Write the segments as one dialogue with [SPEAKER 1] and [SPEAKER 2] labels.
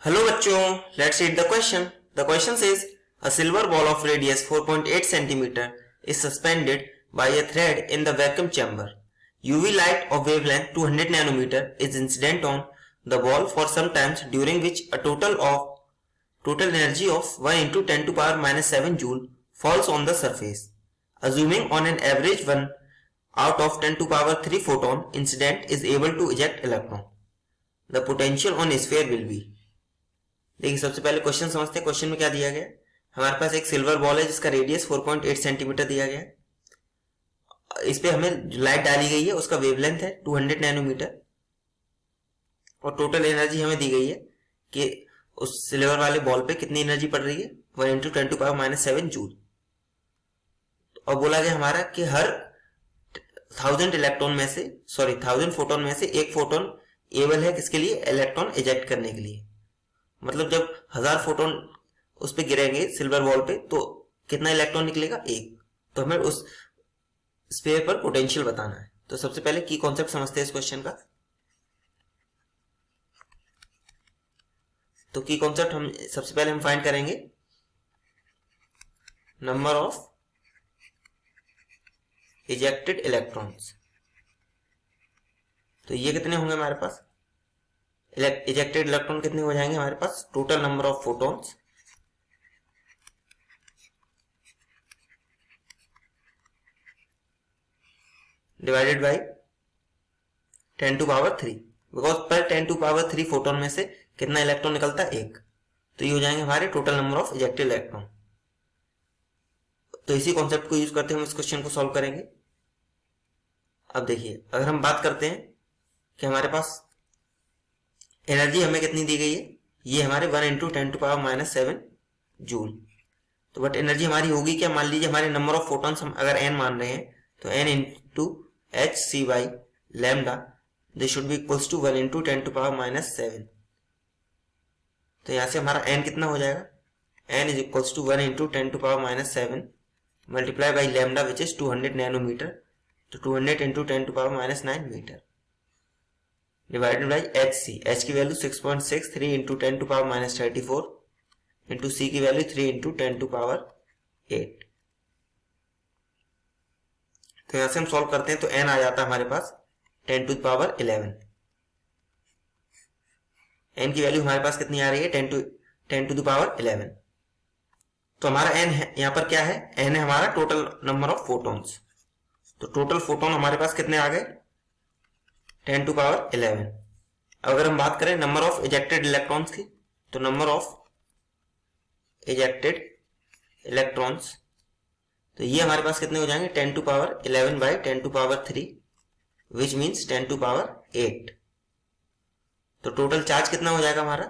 [SPEAKER 1] Hello bachcho, let's read the question. The question says, a silver ball of radius 4.8 cm is suspended by a thread in the vacuum chamber. UV light of wavelength 200 nanometer is incident on the ball for some time, during which a total energy of 1 into 10 to power minus 7 joule falls on the surface. Assuming on an average 1 out of 10 to power 3 photon incident is able to eject electron, the potential on sphere will be. देखिए सबसे पहले question समझते हैं। Question में क्या दिया गया है, हमारे पास एक सिल्वर बॉल है जिसका रेडियस 4.8 सेंटीमीटर दिया गया है। इस पे हमें जो लाइट डाली गई है उसका वेवलेंथ है 200 नैनोमीटर और टोटल एनर्जी हमें दी गई है कि उस सिल्वर वाले बॉल पे कितनी एनर्जी पड़ रही है 1 into 10 to power minus 7 joule. और बोला गया हमारा कि हर 1000 फोटोन में से एक फोटोन एबल है किसके लिए, इलेक्ट्रॉन इजेक्ट करने के लिए। मतलब जब 1000 फोटोन उस पे गिरेंगे सिल्वर बॉल पे तो कितना इलेक्ट्रॉन निकलेगा, एक। तो हमें उस स्फीयर पर पोटेंशियल बताना है। तो सबसे पहले की कॉन्सेप्ट समझते हैं इस क्वेश्चन का। तो की कॉन्सेप्ट हम सबसे पहले फाइंड करेंगे नंबर ऑफ इजेक्टेड इलेक्ट्रॉन्स। तो ये कितने होंगे हमारे पास, इजेक्टेड इलेक्ट्रॉन कितने हो जाएंगे हमारे पास, total number of photons divided by 10 to power 3, because पर 10 टू पावर 3 फोटोन में से कितना इलेक्ट्रॉन निकलता है, एक। तो ये हो जाएंगे हमारे total number of ejected electron. तो इसी कॉन्सेप्ट को यूज करते हम इस क्वेश्चन को सॉल्व करेंगे। अब देखिए, अगर हम बात करते हैं कि हमारे पास एनर्जी हमें कितनी दी गई है, ये हमारे 1 into 10 to power minus 7 joule. तो बट एनर्जी हमारी होगी क्या, मान लीजिए हमारे नंबर ऑफ फोटॉन्स हम अगर n मान रहे हैं तो n into H C by lambda, this should be equals to 1 into 10 to power minus 7। तो यहां से हमारा n कितना हो जाएगा, n is equals to 1 into 10 to power minus 7 multiply by lambda which is 200 nanometre. तो 200 into 10 to power minus 9 metre divided by H C. H की value 6.6, 3 into 10 to power minus 34 into C की value 3 into 10 to power 8। तो यहां से हम solve करते हैं तो n आ जाता है हमारे पास 10 टू पावर 11। n की वैल्यू हमारे पास कितनी आ रही है, 10 टू पावर 11। तो हमारा n है यहां पर क्या है, n है हमारा टोटल नंबर ऑफ फोटॉन्स। तो टोटल फोटोन हमारे पास कितने आ गए, 10 टू पावर 11। अगर हम बात करें नंबर ऑफ इजेक्टेड इलेक्ट्रॉन्स की, तो नंबर ऑफ इजेक्टेड इलेक्ट्रॉन्स, तो ये हमारे पास कितने हो जाएंगे 10 to power 11 by 10 to power 3 which means 10 to power 8। तो टोटल चार्ज कितना हो जाएगा हमारा,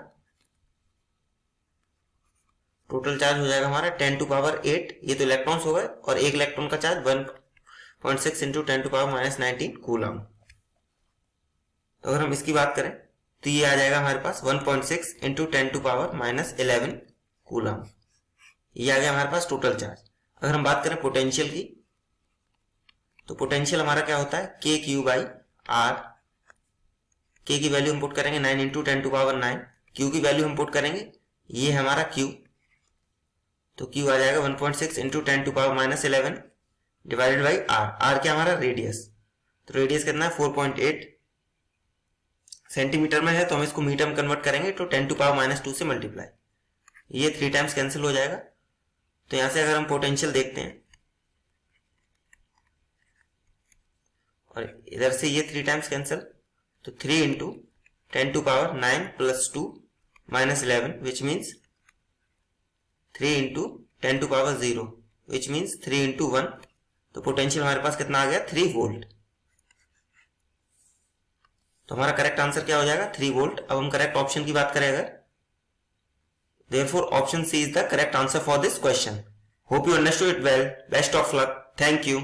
[SPEAKER 1] टोटल चार्ज हो जाएगा हमारा 10 टू पावर 8। ये तो इलेक्ट्रॉन्स हो गए और एक इलेक्ट्रॉन का charge 1.6 into 10 to power minus 19 coulomb. तो अगर हम इसकी बात करें तो ये आ जाएगा हमारे पास 1.6 into 10 to power minus 11 coulomb. ये आ गया हमारे पास टोटल चार्ज। अगर हम बात करें पोटेंशियल की, तो पोटेंशियल हमारा क्या होता है के क्यू बाई आर। के की वैल्यू हम पुट करेंगे 9 इंटू 10 टू पावर 9, क्यू की वैल्यू हम पुट करेंगे, ये हमारा क्यू, तो क्यू आ जाएगा 1.6 into 10 to power minus 11 divided by R. R क्या हमारा रेडियस, तो रेडियस कितना है 4.8 सेंटीमीटर में है, तो हम इसको मीटर में कन्वर्ट करेंगे तो 10 टू पावर माइनस 2 से मल्टीप्लाई, ये 3 टाइम्स कैंसिल हो जाएगा। तो यहां से अगर हम पोटेंशियल देखते हैं और इधर से ये 3 टाइम्स कैंसिल, तो 3 into 10 to power 9 plus 2 minus 11 which means 3 into 10 to power 0 which means 3 into 1। तो पोटेंशियल हमारे पास कितना आ गया 3 वोल्ट। तो हमारा करेक्ट आंसर क्या हो जाएगा 3 वोल्ट। अब हम करेक्ट ऑप्शन की बात करें अगर, therefore option C is the correct answer for this question. Hope you understood it well. Best of luck. Thank you.